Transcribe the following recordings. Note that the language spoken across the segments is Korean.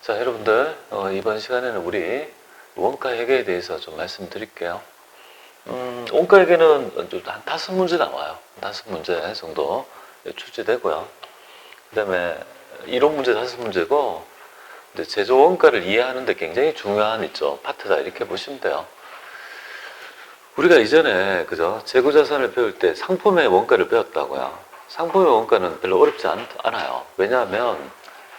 자, 여러분들, 이번 시간에는 우리 원가 회계에 대해서 좀 말씀드릴게요. 원가 회계는 한 5문제 나와요. 5문제 정도 출제되고요. 그 다음에 이론 문제 5문제고, 제조 원가를 이해하는데 굉장히 중요한 있죠. 파트다. 이렇게 보시면 돼요. 우리가 이전에, 그죠? 재고자산을 배울 때 상품의 원가를 배웠다고요. 상품의 원가는 별로 어렵지 않아요. 왜냐하면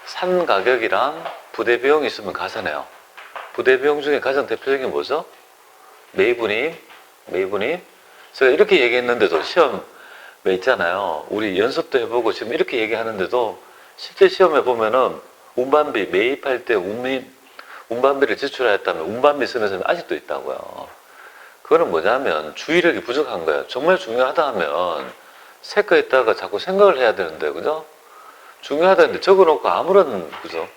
산 가격이랑 부대 비용이 있으면 가산해요. 부대 비용 중에 가장 대표적인 게 뭐죠? 매입운임. 제가 이렇게 얘기했는데도 시험에 있잖아요. 우리 연습도 해보고 지금 이렇게 얘기하는데도 실제 시험에 보면은 운반비, 매입할 때 운반비를 지출하였다면 운반비 쓰는 사람이 아직도 있다고요. 그거는 뭐냐면 주의력이 부족한 거예요. 정말 중요하다 하면 색깔에다가 자꾸 생각을 해야 되는데, 그죠? 중요하다는데 적어놓고 아무런, 그죠?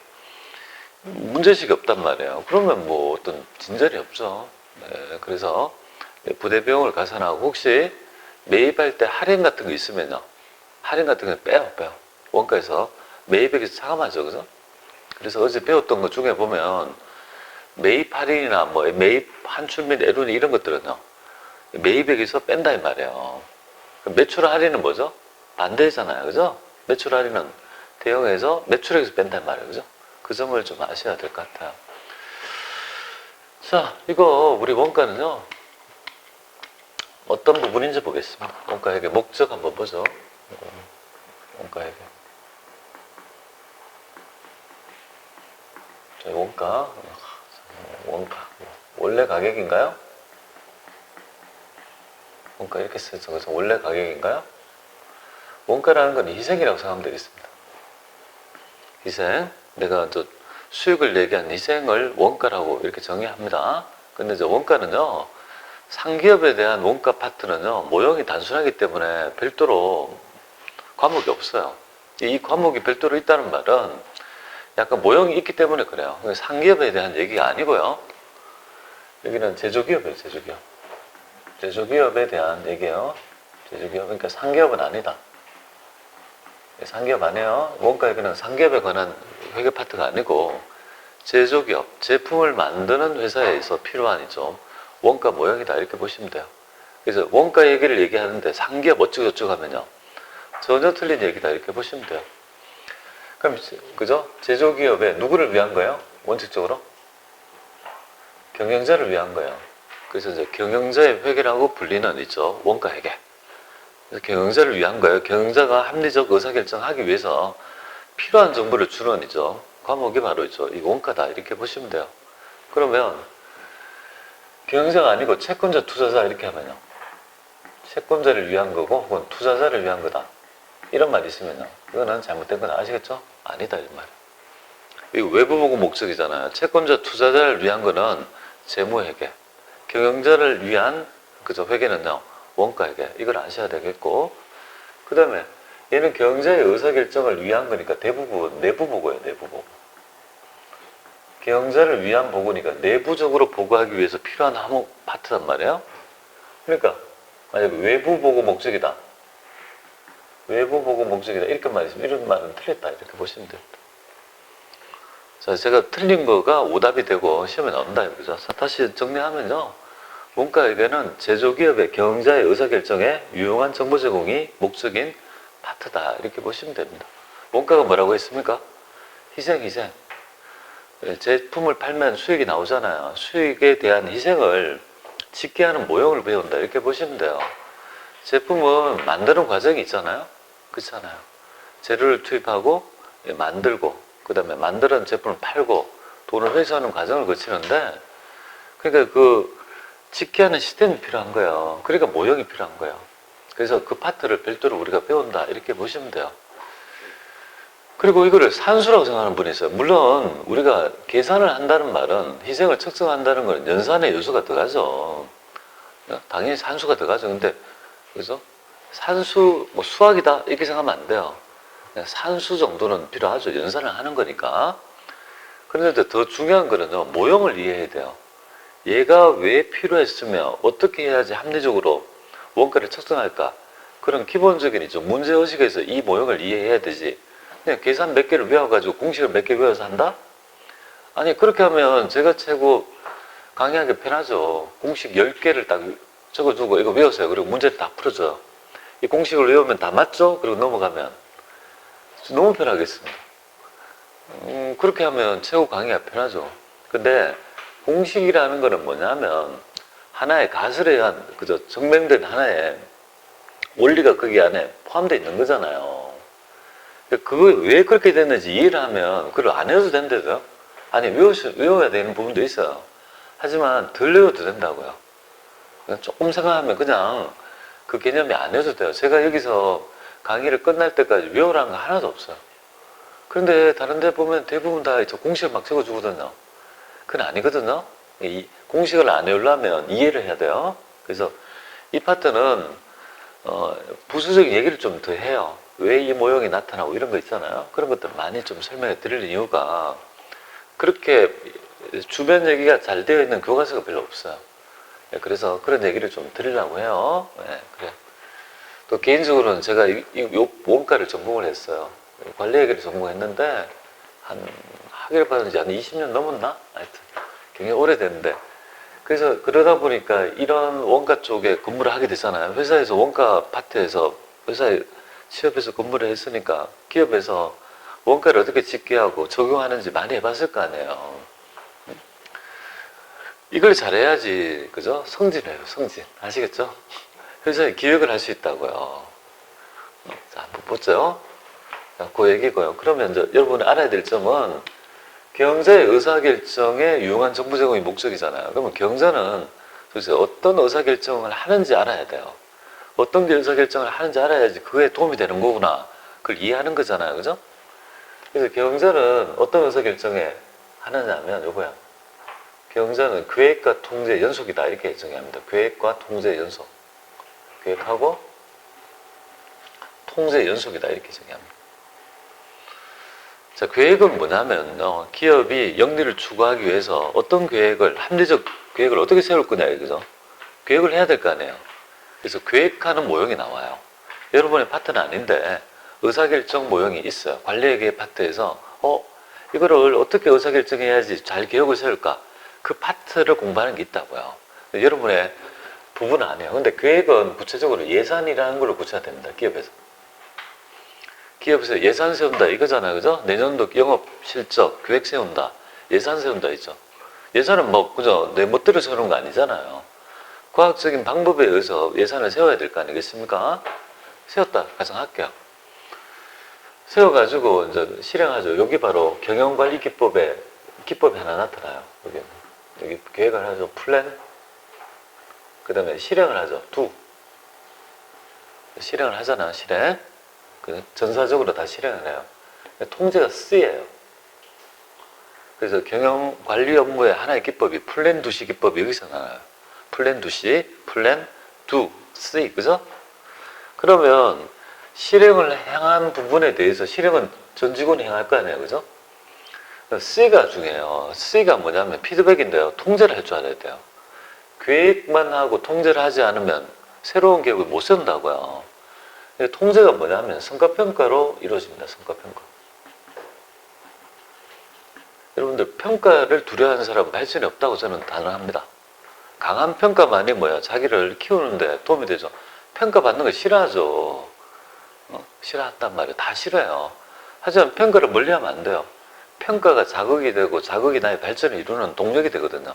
문제식이 없단 말이에요. 그러면 뭐 어떤 진전이 없죠. 네, 그래서 부대 비용을 가산하고 혹시 매입할 때 할인 같은 거 있으면요. 할인 같은 거 빼요. 원가에서 매입액이 차감하죠. 그죠? 그래서 어제 배웠던 것 중에 보면 매입 할인이나 뭐 매입 환출 및 애로니 이런 것들은요. 매입액에서 뺀다 이 말이에요. 매출 할인은 뭐죠? 반대잖아요. 그죠? 매출 할인은 대형에서 매출액에서 뺀다 이 말이에요. 그죠? 그 점을 좀 아셔야 될 것 같아요. 자, 이거 우리 원가는요. 어떤 부분인지 보겠습니다. 원가 회계 목적 한번 보죠. 원가 회계. 자, 원가. 원래 가격인가요? 원가 이렇게 쓰죠. 그래서 원래 가격인가요? 원가라는 건 희생이라고 생각하면 되겠습니다. 희생. 내가 수익을 내게 한 희생을 원가라고 이렇게 정의합니다. 근데 원가는요, 상기업에 대한 원가 파트는요, 모형이 단순하기 때문에 별도로 과목이 없어요. 이 과목이 별도로 있다는 말은 약간 모형이 있기 때문에 그래요. 상기업에 대한 얘기가 아니고요. 여기는 제조기업이에요, 제조기업. 제조기업에 대한 얘기예요. 제조기업. 그러니까 상기업은 아니다. 상기업 아니에요. 원가 회계는 상기업에 관한 회계 파트가 아니고 제조기업, 제품을 만드는 회사에서 필요한 원가 모형이다 이렇게 보시면 돼요. 그래서 원가 얘기를 얘기하는데 상기업 어쩌고저쩌고 하면요. 전혀 틀린 얘기다 이렇게 보시면 돼요. 그럼 그죠? 제조기업에 누구를 위한 거예요? 원칙적으로? 경영자를 위한 거예요. 그래서 이제 경영자의 회계라고 불리는 원가 회계. 그래서 경영자를 위한 거예요. 경영자가 합리적 의사결정하기 위해서 필요한 정보를 주는 과목이 바로 이 원가다 이렇게 보시면 돼요. 그러면 경영자가 아니고 채권자, 투자자 이렇게 하면요. 채권자를 위한 거고 혹은 투자자를 위한 거다. 이런 말이 있으면요. 이거는 잘못된 건 아시겠죠? 아니다 이런 말. 이거 외부 보고 목적이잖아요. 채권자, 투자자를 위한 거는 재무회계. 경영자를 위한 회계는요. 원가회계. 이걸 아셔야 되겠고, 그 다음에 얘는 경영자의 의사결정을 위한 거니까 대부분 내부 보고예요. 내부 보고. 경영자를 위한 보고니까 내부적으로 보고하기 위해서 필요한 항목 파트단 말이에요. 그러니까 만약에 외부 보고 목적이다. 외부 보고 목적이다. 이렇게 말했으면 이런 말은 틀렸다. 이렇게 보시면 됩니다. 자, 제가 틀린 거가 오답이 되고 시험에 나온다. 그죠? 다시 정리하면요. 원가회계는 제조기업의 경영자의 의사결정에 유용한 정보 제공이 목적인 파트다. 이렇게 보시면 됩니다. 원가가 뭐라고 했습니까? 희생. 제품을 팔면 수익이 나오잖아요. 수익에 대한 희생을 짓게 하는 모형을 배운다. 이렇게 보시면 돼요. 제품은 만드는 과정이 있잖아요. 그렇잖아요. 재료를 투입하고 만들고 그 다음에 만드는 제품을 팔고 돈을 회수하는 과정을 거치는데 그러니까 짓게 하는 시스템이 필요한 거예요. 그러니까 모형이 필요한 거예요. 그래서 그 파트를 별도로 우리가 배운다. 이렇게 보시면 돼요. 그리고 이거를 산수라고 생각하는 분이 있어요. 물론 우리가 계산을 한다는 말은 희생을 측정한다는 건 연산의 요소가 들어가죠. 당연히 산수가 들어가죠. 근데 그죠? 산수 수학이다 이렇게 생각하면 안 돼요. 그냥 산수 정도는 필요하죠. 연산을 하는 거니까. 그런데 더 중요한 거는요. 모형을 이해해야 돼요. 얘가 왜 필요했으며 어떻게 해야지 합리적으로 원가를 측정할까? 그런 기본적인 문제의식에서 이 모형을 이해해야 되지. 그냥 계산 몇 개를 외워가지고 공식을 몇 개 외워서 한다? 아니 그렇게 하면 제가 최고 강의하기 편하죠. 공식 10개를 딱 적어주고 이거 외우세요. 그리고 문제를 다 풀어줘요. 이 공식을 외우면 다 맞죠? 그리고 넘어가면 너무 편하겠습니다. 그렇게 하면 최고 강의가 편하죠. 근데 공식이라는 거는 뭐냐면 하나의 가설에 의한 그저 증명된 하나의 원리가 거기 안에 포함되어 있는 거잖아요. 그거 왜 그렇게 됐는지 이해를 하면 그걸 안 해도 된대요. 아니 외워야 되는 부분도 있어요. 하지만 덜 외워도 된다고요. 조금 생각하면 그냥 그 개념이 안 해도 돼요. 제가 여기서 강의를 끝날 때까지 외우라는 거 하나도 없어요. 그런데 다른 데 보면 대부분 다 공식을 막 적어주거든요. 그건 아니거든요. 이 공식을 안 외우려면 이해를 해야 돼요. 그래서 이 파트는 부수적인 얘기를 좀 더 해요. 왜 이 모형이 나타나고 이런 거 있잖아요. 그런 것들 많이 좀 설명해 드릴 이유가 그렇게 주변 얘기가 잘 되어 있는 교과서가 별로 없어요. 그래서 그런 얘기를 좀 드리려고 해요. 네, 그래. 또 개인적으로는 제가 이 원가를 전공을 했어요. 관리 회계를 전공했는데 학위를 받은 지 한 20년 넘었나? 하여튼 굉장히 오래됐는데 그래서 그러다 보니까 이런 원가 쪽에 근무를 하게 되잖아요. 회사에서 원가 파트에서 회사에 취업해서 근무를 했으니까 기업에서 원가를 어떻게 집계하고 적용하는지 많이 해봤을 거 아니에요. 이걸 잘해야지 그죠? 성진해요. 성진 아시겠죠? 회사에 기획을 할 수 있다고요. 자, 한번 보죠. 자, 그 얘기고요. 그러면 이제 여러분이 알아야 될 점은 경자의 의사결정에 유용한 정보 제공이 목적이잖아요. 그러면 경자는 도대체 어떤 의사결정을 하는지 알아야 돼요. 어떤 게 의사결정을 하는지 알아야지 그거에 도움이 되는 거구나. 그걸 이해하는 거잖아요. 그죠? 그래서 경자는 어떤 의사결정에 하느냐면 요거야. 경자는 계획과 통제 연속이다. 이렇게 정의합니다. 계획과 통제 연속. 계획하고 통제 연속이다. 이렇게 정의합니다. 자, 계획은 뭐냐면 기업이 영리를 추구하기 위해서 어떤 계획을 합리적 계획을 어떻게 세울 거냐 이거죠. 계획을 해야 될 거 아니에요. 그래서 계획하는 모형이 나와요. 여러분의 파트는 아닌데 의사결정 모형이 있어요. 관리회계 파트에서 이거를 어떻게 의사결정해야지 잘 계획을 세울까 그 파트를 공부하는 게 있다고요. 여러분의 부분은 아니에요. 근데 계획은 구체적으로 예산이라는 걸로 구체화됩니다. 기업에서 예산 세운다 이거잖아요. 그죠? 내년도 영업 실적 계획 세운다. 예산 세운다 있죠. 예산은 뭐 그죠? 내 멋대로 세우는 거 아니잖아요. 과학적인 방법에 의해서 예산을 세워야 될 거 아니겠습니까? 세웠다 가정할게요. 세워가지고 이제 실행하죠. 여기 바로 경영관리 기법이 하나 나타나요. 여기 계획을 하죠. 플랜. 그 다음에 실행을 하죠. 실행을 하잖아. 실행. 전사적으로 다 실행을 해요. 통제가 C예요. 그래서 경영관리 업무의 하나의 기법이 플랜 두시 기법이 여기서 나와요. 플랜 두시, 플랜 두, C, 그죠? 그러면 실행을 향한 부분에 대해서 실행은 전 직원이 행할 거 아니에요, 그죠? C가 중요해요. C가 뭐냐면 피드백인데요. 통제를 할 줄 알아야 돼요. 계획만 하고 통제를 하지 않으면 새로운 계획을 못 세운다고요. 통제가 뭐냐면 성과평가로 이루어집니다. 성과평가. 여러분들 평가를 두려워하는 사람은 발전이 없다고 저는 단언합니다. 강한 평가만이 뭐야? 자기를 키우는데 도움이 되죠. 평가받는 거 싫어하죠. 싫어한단 말이에요. 다 싫어요. 하지만 평가를 멀리하면 안 돼요. 평가가 자극이 되고 자극이 나의 발전을 이루는 동력이 되거든요.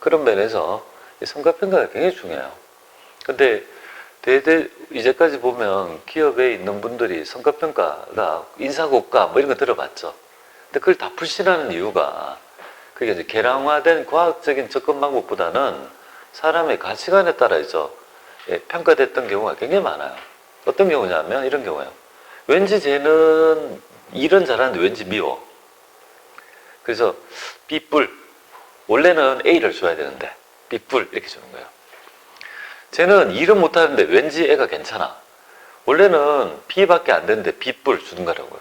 그런 면에서 성과평가가 굉장히 중요해요. 근데 이제까지 보면 기업에 있는 분들이 성과평가가 인사고가 뭐 이런 거 들어봤죠. 근데 그걸 다 불신하는 이유가 그게 이제 계량화된 과학적인 접근 방법보다는 사람의 가치관에 따라서 평가됐던 경우가 굉장히 많아요. 어떤 경우냐면 이런 경우예요. 왠지 쟤는 일은 잘하는데 왠지 미워. 그래서 B뿔. 원래는 A를 줘야 되는데 B뿔 이렇게 주는 거예요. 쟤는 일은 못하는데 왠지 애가 괜찮아. 원래는 B밖에 안 되는데 B뿔 주는 거라고요.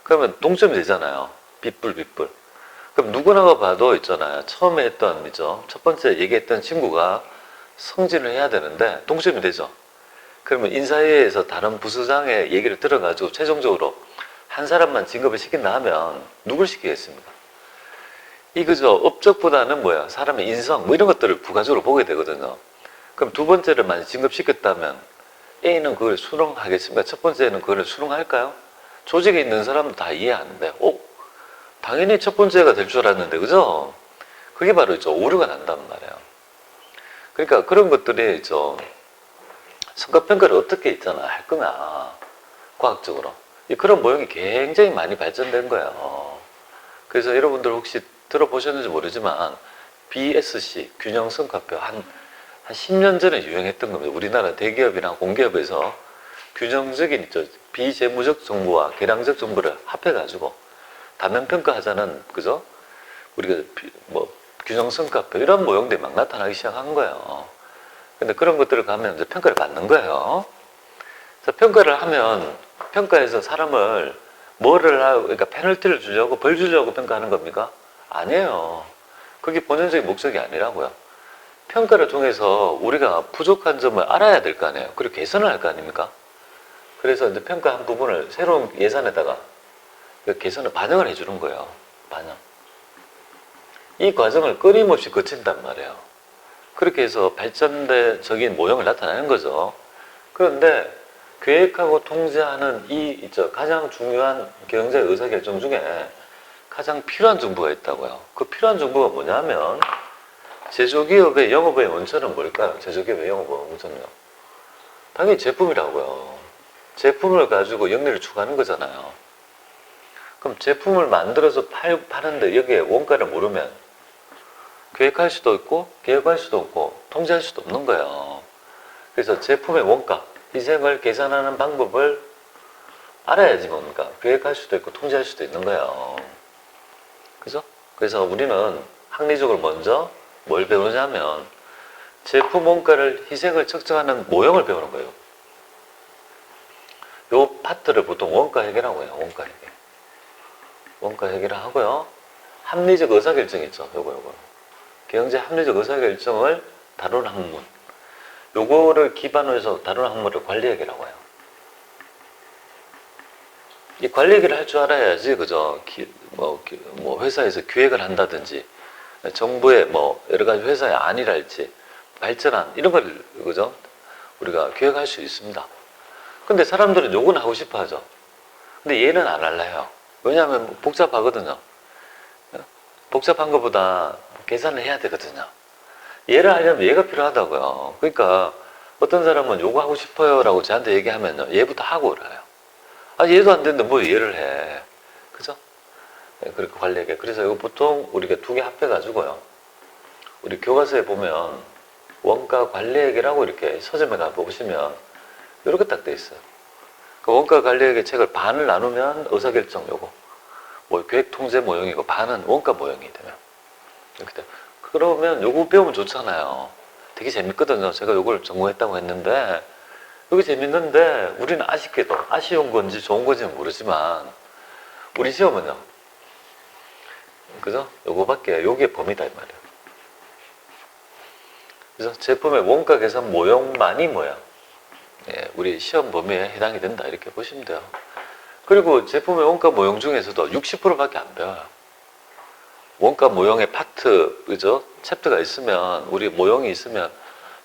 그러면 동점이 되잖아요. B뿔. 그럼 누구나가 봐도 있잖아요. 처음에 했던, 첫 번째 얘기했던 친구가 성진을 해야 되는데 동점이 되죠. 그러면 인사회에서 다른 부서장의 얘기를 들어가지고 최종적으로 한 사람만 진급을 시킨다 하면 누굴 시키겠습니까? 이 그저 업적보다는 뭐야? 사람의 인성 뭐 이런 것들을 부가적으로 보게 되거든요. 그럼 두 번째를 만약 진급시켰다면 A는 그걸 수능하겠습니까? 첫 번째는 그걸 수능할까요? 조직에 있는 사람도 다 이해하는데, 당연히 첫 번째가 될 줄 알았는데, 그죠? 그게 바로 오류가 난단 말이에요. 그러니까 그런 것들이 성과평가를 어떻게 있잖아 할 거면 과학적으로 그런 모형이 굉장히 많이 발전된 거예요. 그래서 여러분들 혹시 들어보셨는지 모르지만 BSC 균형성과표 한 10년 전에 유행했던 겁니다. 우리나라 대기업이나 공기업에서 균형적인 비재무적 정보와 계량적 정보를 합해가지고 단면평가하자는 그죠? 우리가 균형성과표 이런 모형들이 막 나타나기 시작한 거예요. 근데 그런 것들을 가면 이제 평가를 받는 거예요. 그래서 평가를 하면 평가에서 사람을 뭐를 하고 그러니까 페널티를 주려고 벌 주려고 평가하는 겁니까? 아니에요. 그게 본연적인 목적이 아니라고요. 평가를 통해서 우리가 부족한 점을 알아야 될 거 아니에요. 그리고 개선을 할 거 아닙니까? 그래서 이제 평가한 부분을 새로운 예산에다가 개선을 반영을 해주는 거예요. 반영. 이 과정을 끊임없이 거친단 말이에요. 그렇게 해서 발전적인 모형을 나타내는 거죠. 그런데 계획하고 통제하는 이 가장 중요한 경제 의사결정 중에 가장 필요한 정보가 있다고요. 그 필요한 정보가 뭐냐면 제조기업의 영업의 원천은 뭘까요? 제조기업의 영업의 원천은요. 당연히 제품이라고요. 제품을 가지고 영리를 추구하는 거잖아요. 그럼 제품을 만들어서 파는데 여기에 원가를 모르면 계획할 수도 있고 계획할 수도 없고 통제할 수도 없는 거예요. 그래서 제품의 원가, 희생을 계산하는 방법을 알아야지 뭡니까? 계획할 수도 있고 통제할 수도 있는 거예요. 그죠? 그래서 우리는 합리적으로 먼저 뭘 배우냐면 제품 원가를 희생을 측정하는 모형을 배우는 거예요. 요 파트를 보통 원가 해결하고 해요. 원가 해결. 원가 해결을 하고요. 합리적 의사결정 있죠. 요거. 경제 합리적 의사결정을 다루는 학문. 요거를 기반으로 해서 다루는 학문을 관리회계라고 해요. 이 관리회계를 할 줄 알아야지, 그죠? 회사에서 기획을 한다든지, 정부의 여러 가지 회사의 안이랄지, 발전안, 이런 걸, 그죠? 우리가 기획할 수 있습니다. 근데 사람들은 요건 하고 싶어 하죠. 근데 얘는 안 할래요. 왜냐하면 복잡하거든요. 복잡한 것보다 계산을 해야 되거든요. 얘를 하려면 얘가 필요하다고요. 그러니까 어떤 사람은 요거 하고 싶어요 라고 저한테 얘기하면요. 얘부터 하고 그래요. 얘도 안 되는데 뭐 얘를 해. 그죠? 네, 그렇게 관리하게. 그래서 이거 보통 우리가 두 개 합해가지고요. 우리 교과서에 보면 원가 관리회계라고 이렇게 서점에 가보시면 이렇게 딱 돼 있어요. 그 원가 관리회계 책을 반을 나누면 의사결정 요거. 계획 통제 모형이고 반은 원가 모형이 되면. 이렇게 돼요. 그러면 요거 배우면 좋잖아요. 되게 재밌거든요. 제가 요걸 전공했다고 했는데 여기 재밌는데 우리는 아쉽게도 아쉬운 건지 좋은 건지는 모르지만 우리 시험은요. 그죠? 요거밖에 요게 범위다 이 말이에요. 그래서 제품의 원가 계산 모형만이 뭐야? 예, 우리 시험 범위에 해당이 된다 이렇게 보시면 돼요. 그리고 제품의 원가 모형 중에서도 60%밖에 안 배워요. 원가 모형의 파트, 그죠? 챕터가 있으면, 우리 모형이 있으면,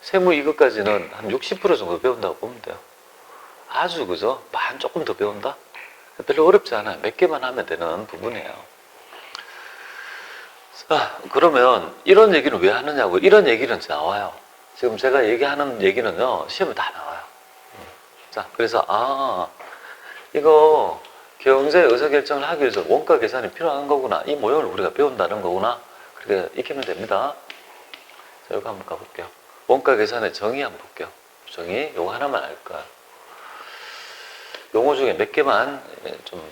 세무 이것까지는 한 60% 정도 배운다고 보면 돼요. 아주, 그죠? 반 조금 더 배운다? 별로 어렵지 않아요. 몇 개만 하면 되는 부분이에요. 자, 그러면 이런 얘기는 왜 하느냐고, 이런 얘기는 나와요. 지금 제가 얘기하는 얘기는요, 시험에 다 나와요. 자, 그래서, 이거, 경제 의사결정을 하기 위해서 원가 계산이 필요한 거구나. 이 모형을 우리가 배운다는 거구나. 그렇게 익히면 됩니다. 자, 여기 한번 가볼게요. 원가 계산의 정의 한번 볼게요. 정의, 요거 하나만 알 거야. 용어 중에 몇 개만 좀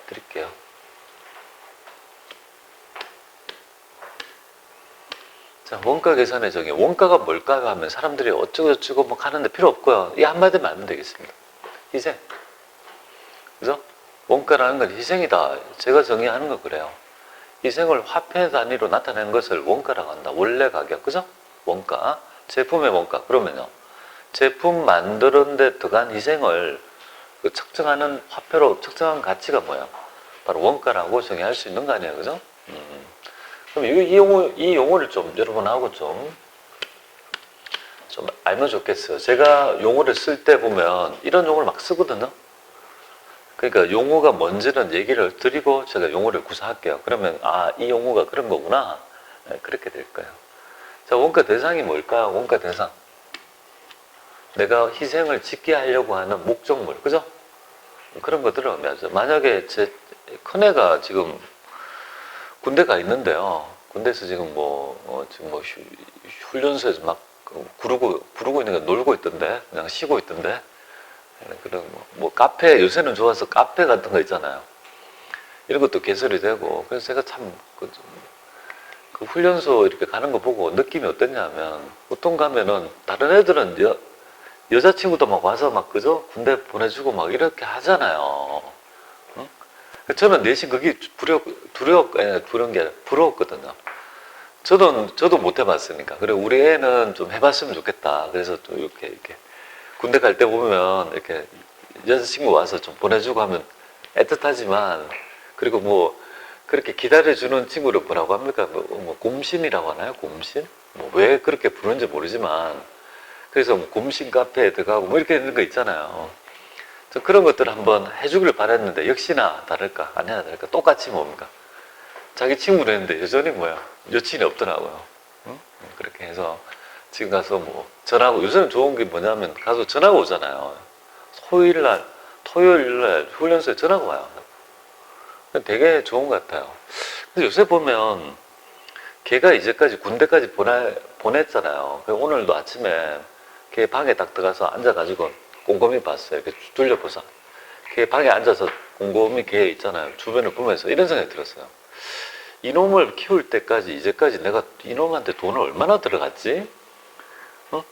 드릴게요. 자, 원가 계산의 정의. 원가가 뭘까요? 하면 사람들이 어쩌고저쩌고 뭐 하는데 필요 없고요. 이 한마디만 알면 되겠습니다. 희생. 그죠? 원가라는 건 희생이다. 제가 정의하는 건 그래요. 희생을 화폐 단위로 나타내는 것을 원가라고 한다. 원래 가격, 그죠? 원가. 제품의 원가. 그러면요. 제품 만드는데 들어간 희생을 측정하는 화폐로 측정한 가치가 뭐야? 바로 원가라고 정의할 수 있는 거 아니에요, 그죠? 그럼 이 용어를 좀 여러분하고 좀 알면 좋겠어요. 제가 용어를 쓸 때 보면 이런 용어를 막 쓰거든요. 그러니까 용어가 뭔지는 얘기를 드리고 제가 용어를 구사할게요. 그러면 이 용어가 그런 거구나. 네, 그렇게 될 거예요. 자, 원가 대상이 뭘까요? 원가 대상. 내가 희생을 짓게 하려고 하는 목적물, 그죠? 그런 것들을 의미하죠. 만약에 제 큰애가 지금 군대 가 있는데요. 군대에서 지금 지금 훈련소에서 막 부르고 있는 게 놀고 있던데, 그냥 쉬고 있던데, 그런 카페, 요새는 좋아서 카페 같은 거 있잖아요. 이런 것도 개설이 되고, 그래서 제가 참, 그 훈련소 이렇게 가는 거 보고 느낌이 어땠냐면, 보통 가면은 다른 애들은 여자친구도 막 와서 막 그죠? 군대 보내주고 막 이렇게 하잖아요. 응? 저는 내심 그게 두려운 게 아니라 부러웠거든요. 저도 못 해봤으니까. 그래, 우리 애는 좀 해봤으면 좋겠다. 그래서 또 이렇게 군대 갈 때 보면 이렇게 여자친구 와서 좀 보내주고 하면 애틋하지만, 그리고 그렇게 기다려주는 친구를 뭐라고 합니까? 곰신이라고 하나요? 곰신? 왜 그렇게 부르는지 모르지만, 그래서 곰신 카페에 들어가고 이렇게 있는 거 있잖아요. 그런 것들을 한번 해주기를 바랬는데, 역시나 다를까? 아니나 다를까? 똑같이 뭡니까? 자기 친구를 했는데 여전히 여친이 없더라고요. 응? 그렇게 해서 지금 가서 전화하고, 요새는 좋은 게 뭐냐면 가서 전화가 오잖아요. 토요일 날 훈련소에 전화가 와요. 되게 좋은 것 같아요. 근데 요새 보면 걔가 이제까지 군대까지 보냈잖아요. 오늘도 아침에 걔 방에 딱 들어가서 앉아가지고 곰곰이 봤어요. 이렇게 둘러보자. 걔 방에 앉아서 곰곰이 걔 있잖아요. 주변을 보면서 이런 생각이 들었어요. 이놈을 키울 때까지 이제까지 내가 이놈한테 돈을 얼마나 들어갔지?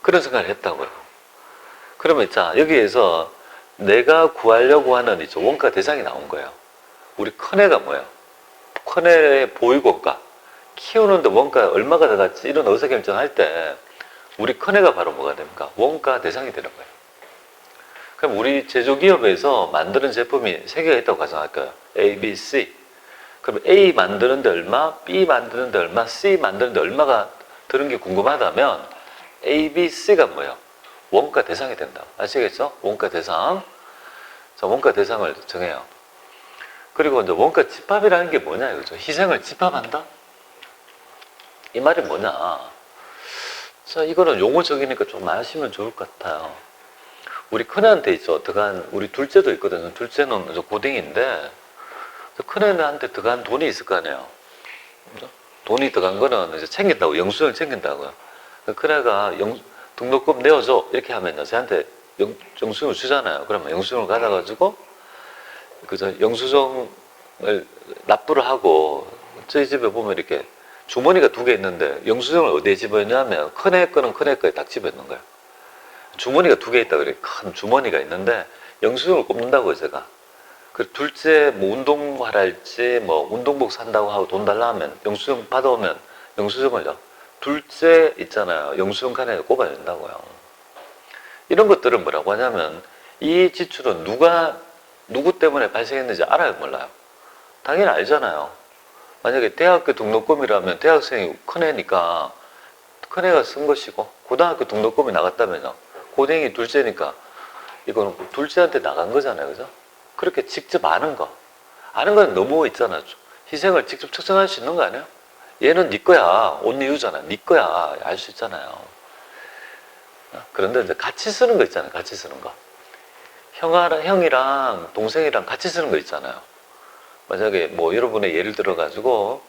그런 생각을 했다고요. 그러면 자, 여기에서 내가 구하려고 하는 이제 원가 대상이 나온 거예요. 우리 큰애가 뭐예요? 큰애의 보유고가 키우는데 원가 얼마가 들어갔지? 이런 의사결정할 때 우리 큰애가 바로 뭐가 됩니까? 원가 대상이 되는 거예요. 그럼 우리 제조기업에서 만드는 제품이 3개가 있다고 가정할까요? A, B, C. 그럼 A 만드는데 얼마, B 만드는데 얼마, C 만드는데 얼마가 드는 게 궁금하다면 A, B, C가 뭐예요? 원가 대상이 된다. 아시겠죠? 원가 대상. 자, 원가 대상을 정해요. 그리고 이제 원가 집합이라는 게 뭐냐 이거죠. 희생을 집합한다? 이 말이 뭐냐? 자, 이거는 용어적이니까 좀 아시면 좋을 것 같아요. 우리 큰애한테 있죠. 우리 둘째도 있거든요. 둘째는 고딩인데, 큰애한테 들어간 돈이 있을 거 아니에요. 그죠? 돈이 들어간 거는 이제 챙긴다고, 영수증을 챙긴다고요. 큰애가 등록금 내어줘. 이렇게 하면요. 저한테 영수증을 주잖아요. 그러면 영수증을 가져가지고, 영수증을 납부를 하고, 저희 집에 보면 이렇게 주머니가 2개 있는데, 영수증을 어디에 집어넣냐면, 큰애 거는 큰애 거에 딱 집어넣는 거예요. 주머니가 2개 있다 그래. 큰 주머니가 있는데, 영수증을 꼽는다고요, 제가. 그 둘째 운동하라 할지 운동복 산다고 하고 돈 달라 하면 영수증 받아오면 영수증을요. 둘째 있잖아요. 영수증 칸에 꼽아야 된다고요. 이런 것들은 뭐라고 하냐면 이 지출은 누구 때문에 발생했는지 알아요, 몰라요? 당연히 알잖아요. 만약에 대학교 등록금이라면 대학생이 큰애니까 큰애가 쓴 것이고, 고등학교 등록금이 나갔다면요. 고등이 둘째니까 이거는 둘째한테 나간 거잖아요. 그죠? 그렇게 직접 아는 건 너무 있잖아. 희생을 직접 측정할 수 있는 거 아니야? 얘는 네 거야. 옷 이유잖아. 네 거야. 알 수 있잖아요. 그런데 이제 같이 쓰는 거 있잖아요. 같이 쓰는 거. 형이랑 동생이랑 같이 쓰는 거 있잖아요. 만약에 여러분의 예를 들어가지고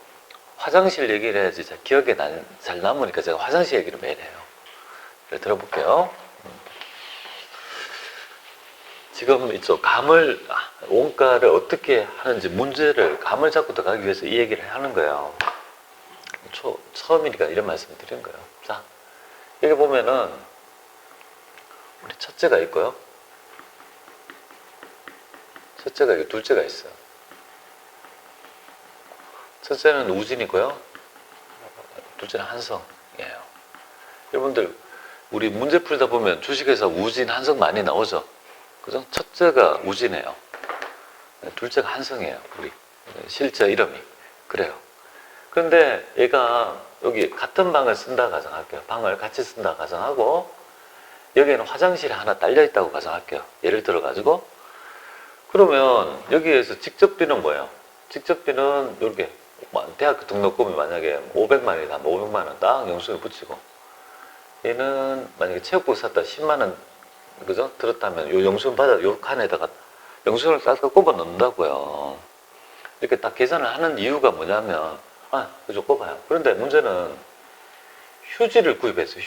화장실 얘기를 해야지 기억에 잘 남으니까 제가 화장실 얘기를 매일 해요. 그래, 들어볼게요. 지금 이쪽 원가를 어떻게 하는지 감을 잡고 들어가기 위해서 이 얘기를 하는 거예요. 처음이니까 이런 말씀을 드린 거예요. 자, 여기 보면은 우리 첫째가 있고요. 첫째가 있고 둘째가 있어요. 첫째는 우진이고요. 둘째는 한성이에요. 여러분들 우리 문제 풀다 보면 주식에서 우진, 한성 많이 나오죠. 그죠? 첫째가 우진이에요. 둘째가 한성이에요. 우리 실제 이름이. 그래요. 근데 얘가 여기 같은 방을 쓴다 가정할게요. 방을 같이 쓴다 가정하고 여기에는 화장실이 하나 딸려 있다고 가정할게요. 예를 들어 가지고 그러면 여기에서 직접비는 뭐예요? 직접비는 이렇게 대학교 등록금이 만약에 500만 원이다. 500만 원 딱 영수증에 붙이고 얘는 만약에 체육복 샀다 10만 원 그죠? 들었다면 요 영수증 받아 요 칸에다가 영수증을 딱 꼽아 넣는다고요. 이렇게 딱 계산을 하는 이유가 뭐냐면 그죠? 꼽아요. 그런데 문제는 휴지를 구입했어요.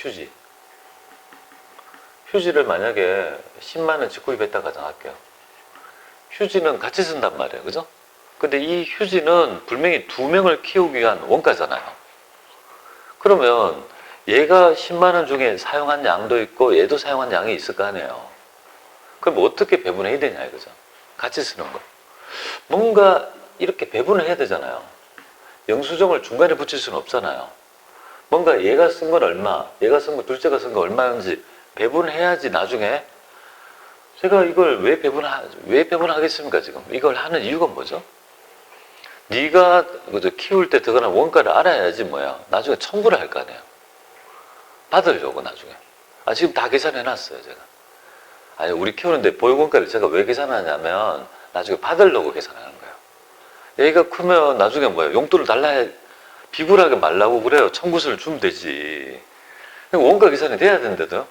휴지를 만약에 10만 원치 구입했다 가정할게요. 휴지는 같이 쓴단 말이에요. 그죠? 근데 이 휴지는 분명히 2명을 키우기 위한 원가잖아요. 그러면 얘가 10만 원 중에 사용한 양도 있고 얘도 사용한 양이 있을 거 아니에요. 그럼 어떻게 배분해야 되냐 이거죠. 같이 쓰는 거. 뭔가 이렇게 배분을 해야 되잖아요. 영수증을 중간에 붙일 수는 없잖아요. 뭔가 얘가 쓴 건 얼마, 얘가 쓴 거, 둘째가 쓴 거 얼마인지 배분해야지 나중에 제가 이걸 왜 배분하겠습니까 지금? 이걸 하는 이유가 뭐죠? 네가 키울 때 들어가는 원가를 알아야지 뭐야. 나중에 청구를 할 거 아니에요. 받으려고 나중에. 지금 다 계산해 놨어요 제가. 아니 우리 키우는데 보육원가를 제가 왜 계산하냐면 나중에 받으려고 계산하는 거예요. 얘가 크면 나중에 뭐예요? 용돈을 달라 비굴하게 말라고 그래요. 청구서를 주면 되지. 원가 계산이 돼야 되는데도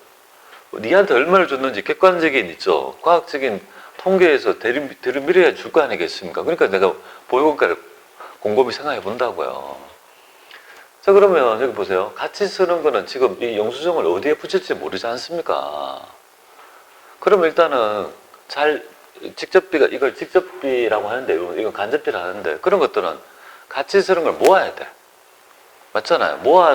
니한테 얼마를 줬는지 객관적인 있죠. 과학적인 통계에서 들이밀어야 줄 거 아니겠습니까? 그러니까 내가 보육원가를 곰곰이 생각해 본다고요. 자 그러면 여기 보세요. 같이 쓰는 거는 지금 이 영수증을 어디에 붙일지 모르지 않습니까? 그럼 일단은 직접비가 이걸 직접비라고 하는데 이건 간접비라고 하는데 그런 것들은 같이 쓰는 걸 모아야 돼. 맞잖아요. 모아서